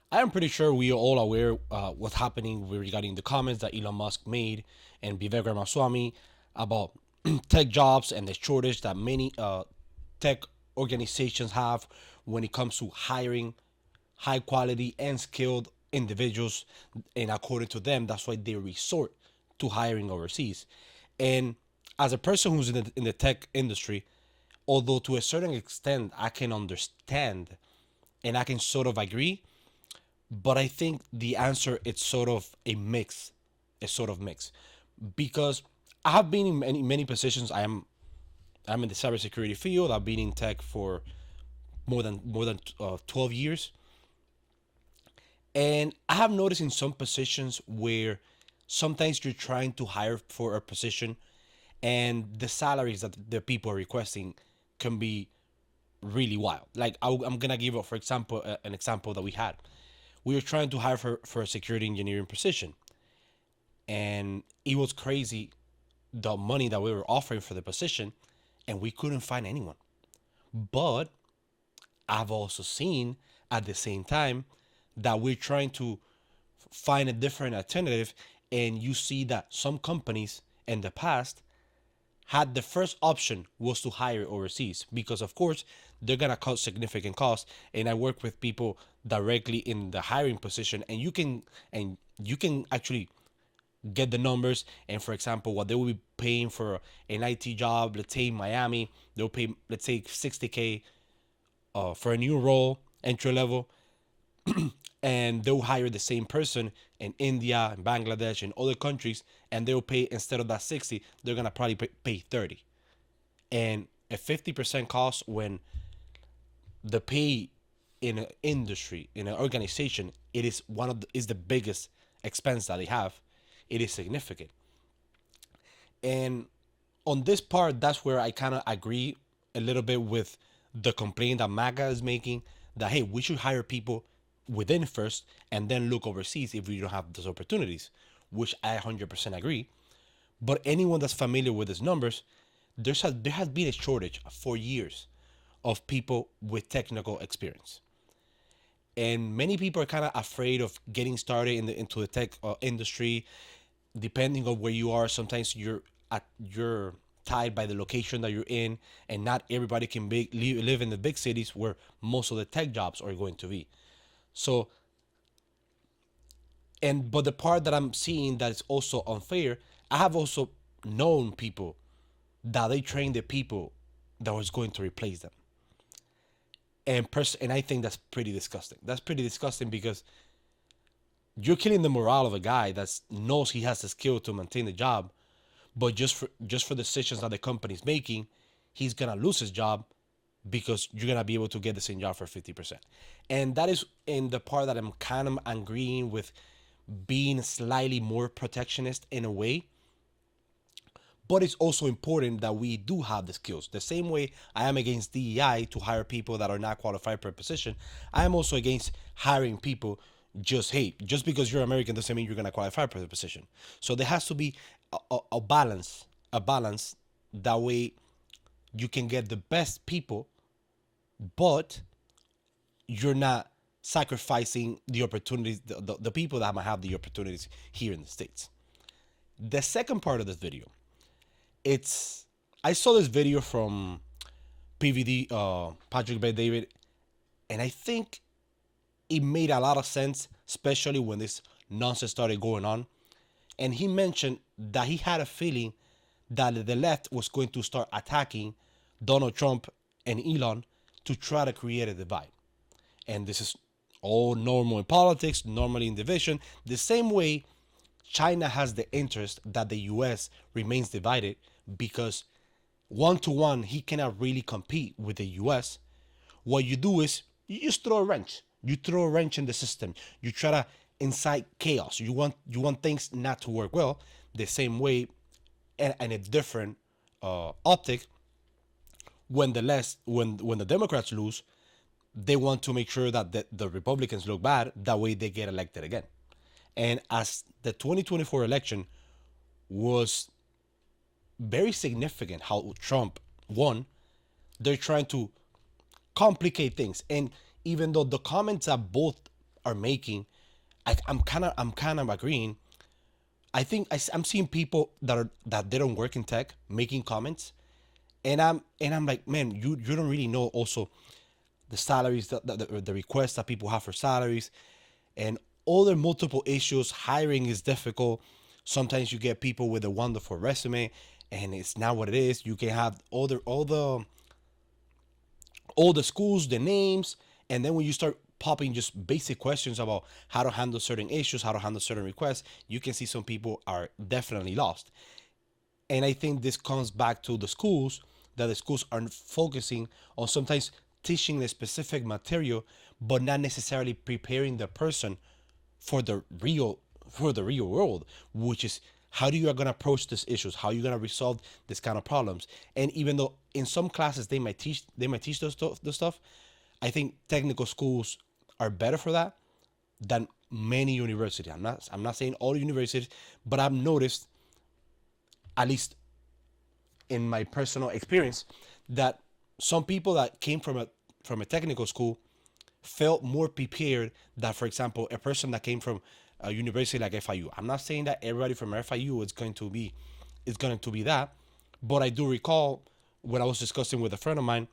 I am pretty sure we are all aware what's happening regarding the comments that Elon Musk made and Vivek Ramaswamy about tech jobs and the shortage that many tech organizations have when it comes to hiring high quality and skilled individuals. And according to them, that's why they resort to hiring overseas. And as a person who's in the tech industry, although to a certain extent I can understand and I can sort of agree, but I think the answer it's sort of a mix, a sort of mix, because I have been in many positions. I'm in the cybersecurity field. I've been in tech for more than 12 years, and I have noticed in some positions where sometimes you're trying to hire for a position, and the salaries that the people are requesting can be really wild. Like I'm gonna give, for example, an example that we had. We were trying to hire for a security engineering position, and it was crazy the money that we were offering for the position, and we couldn't find anyone. But I've also seen at the same time that we're trying to find a different alternative, and you see that some companies in the past had the first option was to hire overseas because of course they're gonna cause significant costs. And I work with people directly in the hiring position, and you can actually get the numbers. And for example, what they will be paying for an IT job, let's say in Miami, they'll pay, let's say, 60K for a new role, entry level, and they'll hire the same person in India and Bangladesh and other countries, and they'll pay, instead of that 60, they're gonna probably pay 30. And a 50% cost when the pay in an industry, in an organization, it is is the biggest expense that they have. It is significant. And on this part, that's where I kind of agree a little bit with the complaint that MAGA is making, that hey, we should hire people within first and then look overseas if we don't have those opportunities, which I 100% agree. But anyone that's familiar with these numbers, there has been a shortage for years of people with technical experience. And many people are kind of afraid of getting started into the tech industry. Depending on where you are, sometimes you're tied by the location that you're in, and not everybody can live in the big cities where most of the tech jobs are going to be. So, and but the part that I'm seeing that is also unfair, I have also known people that they train the people that was going to replace them. And I think that's pretty disgusting. That's pretty disgusting because you're killing the morale of a guy that knows he has the skill to maintain the job, but just for decisions that the company's making, he's gonna lose his job because you're gonna be able to get the same job for 50%. And that is in the part that I'm kind of agreeing with, being slightly more protectionist in a way. But it's also important that we do have the skills. The same way I am against DEI to hire people that are not qualified per position, I am also against hiring people just because you're American doesn't mean you're gonna qualify for the position. So there has to be a balance, a balance. That way you can get the best people, but you're not sacrificing the opportunities, the people that might have the opportunities here in the States. The second part of this video, it's I saw this video from PVD, Patrick Bet David, and I think it made a lot of sense, especially when this nonsense started going on. And he mentioned that he had a feeling that the left was going to start attacking Donald Trump and Elon to try to create a divide. And this is all normal in politics, normally in division. The same way China has the interest that the US remains divided, because one to one, he cannot really compete with the US. What you do is you just throw a wrench. You throw a wrench in the system. You try to incite chaos. You want things not to work well. The same way, and a different optic. When the Democrats lose, they want to make sure that the Republicans look bad. That way they get elected again. And as the 2024 election was very significant, how Trump won, they're trying to complicate things. And even though the comments that both are making, I'm kind of agreeing. I think am seeing people that they don't work in tech making comments, and I'm like, man, you don't really know also the salaries, the requests that people have for salaries, and other multiple issues. Hiring is difficult. Sometimes you get people with a wonderful resume, and it's not what it is. You can have all the schools, the names, and then when you start popping just basic questions about how to handle certain issues, how to handle certain requests, you can see some people are definitely lost. And I think this comes back to the schools, that the schools are focusing on sometimes teaching the specific material, but not necessarily preparing the person for the real world, which is how do you are gonna approach these issues, how you gonna resolve this kind of problems. And even though in some classes they might teach those stuff, I think technical schools are better for that than many universities. I'm not saying all universities, but I've noticed, at least in my personal experience, that some people that came from a technical school felt more prepared than, for example, a person that came from a university like FIU. I'm not saying that everybody from FIU is going to be that, but I do recall when I was discussing with a friend of mine,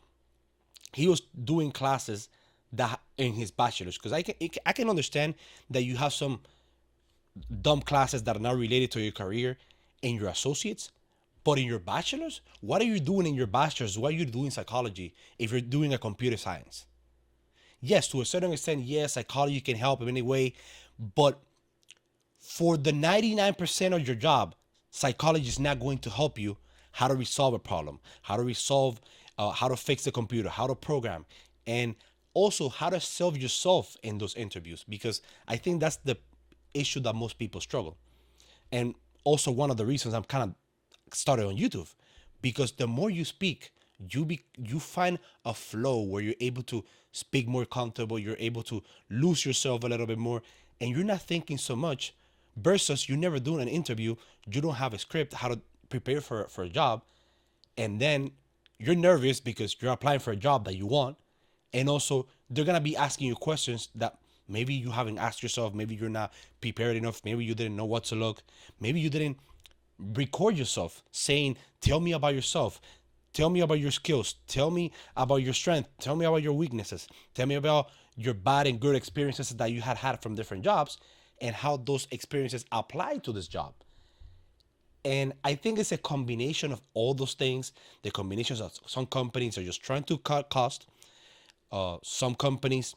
he was doing classes that in his bachelor's, because I can understand that you have some dumb classes that are not related to your career in your associates, but in your bachelor's, what are you doing in your bachelor's? What are you doing in psychology if you're doing a computer science? Yes, to a certain extent, yes, psychology can help in any way, but for the 99% of your job, psychology is not going to help you how to resolve a problem, how to fix the computer, how to program, and also how to sell yourself in those interviews, because I think that's the issue that most people struggle. And also one of the reasons I'm kind of started on YouTube, because the more you speak, you find a flow where you're able to speak more comfortable, you're able to lose yourself a little bit more, and you're not thinking so much, versus you never doing an interview, you don't have a script how to prepare for a job, and then you're nervous because you're applying for a job that you want, and also they're gonna be asking you questions that maybe you haven't asked yourself, maybe you're not prepared enough, maybe you didn't know what to look, maybe you didn't record yourself saying, tell me about yourself, tell me about your skills, tell me about your strength, tell me about your weaknesses, tell me about your bad and good experiences that you had from different jobs, and how those experiences apply to this job. And I think it's a combination of all those things. The combinations of some companies are just trying to cut cost. Some companies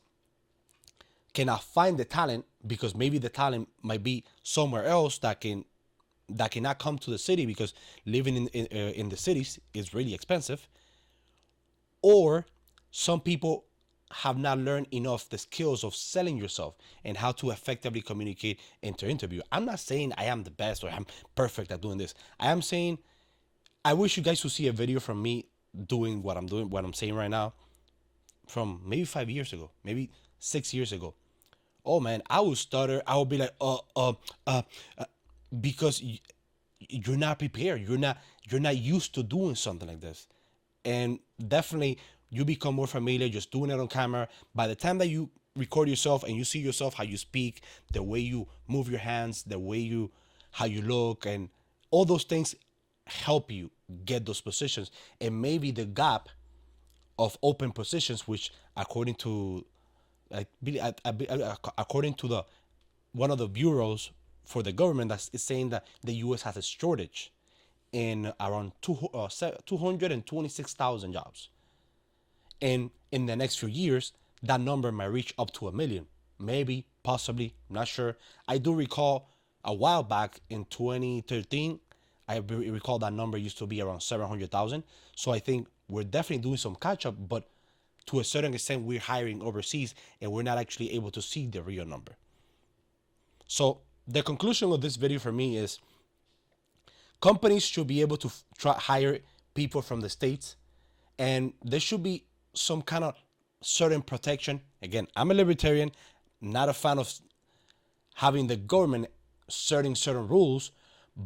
cannot find the talent because maybe the talent might be somewhere else that cannot come to the city because living in the cities is really expensive. Or some people have not learned enough the skills of selling yourself and how to effectively communicate into interview. I'm not saying I am the best or I'm perfect at doing this. I am saying I wish you guys would see a video from me doing, what I'm saying right now, from maybe 5 years ago, maybe 6 years ago. Oh man, I would stutter. I would be like, because you're not prepared. You're not used to doing something like this, and definitely you become more familiar just doing it on camera. By the time that you record yourself and you see yourself, how you speak, the way you move your hands, the way how you look, and all those things help you get those positions. And maybe the gap of open positions, which according to according to the one of the bureaus for the government, that is saying that the U.S. has a shortage in around 226,000 jobs. And in the next few years, that number might reach up to 1 million. Maybe, possibly, not sure. I do recall a while back in 2013, I recall that number used to be around 700,000. So I think we're definitely doing some catch up, but to a certain extent, we're hiring overseas and we're not actually able to see the real number. So the conclusion of this video for me is companies should be able to hire people from the States, and there should be some kind of certain protection. Again, I'm a libertarian, not a fan of having the government certain rules,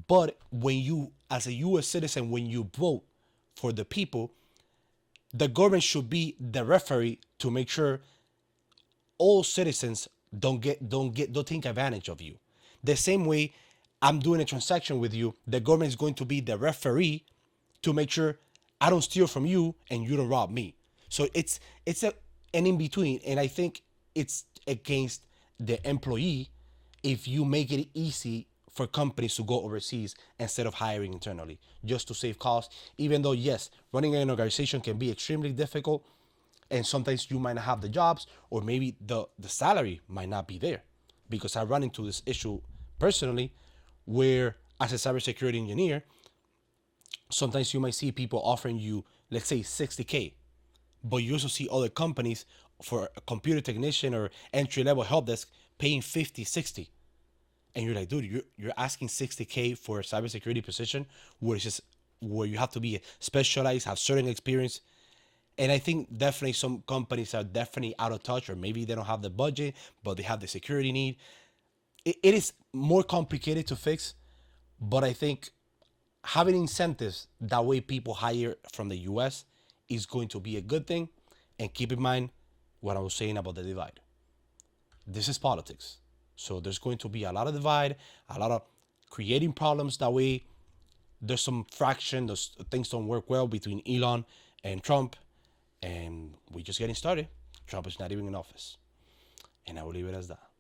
but when you, as a U.S. citizen, when you vote for the people, the government should be the referee to make sure all citizens don't take advantage of you. The same way I'm doing a transaction with you, the government is going to be the referee to make sure I don't steal from you and you don't rob me. So it's an in between, and I think it's against the employee if you make it easy for companies to go overseas instead of hiring internally just to save costs. Even though yes, running an organization can be extremely difficult, and sometimes you might not have the jobs, or maybe the salary might not be there, because I run into this issue personally where as a cybersecurity engineer sometimes you might see people offering you, let's say, 60K, but you also see other companies for a computer technician or entry level help desk paying 50, 60. And you're like, dude, you're asking 60K for a cybersecurity position where it's just where you have to be specialized, have certain experience. And I think definitely some companies are definitely out of touch, or maybe they don't have the budget, but they have the security need. It is more complicated to fix, but I think having incentives that way people hire from the US is going to be a good thing. And keep in mind what I was saying about the divide. This is politics. So there's going to be a lot of divide, a lot of creating problems that way. There's some fraction, those things don't work well between Elon and Trump, and we're just getting started. Trump is not even in office. And I will leave it as that.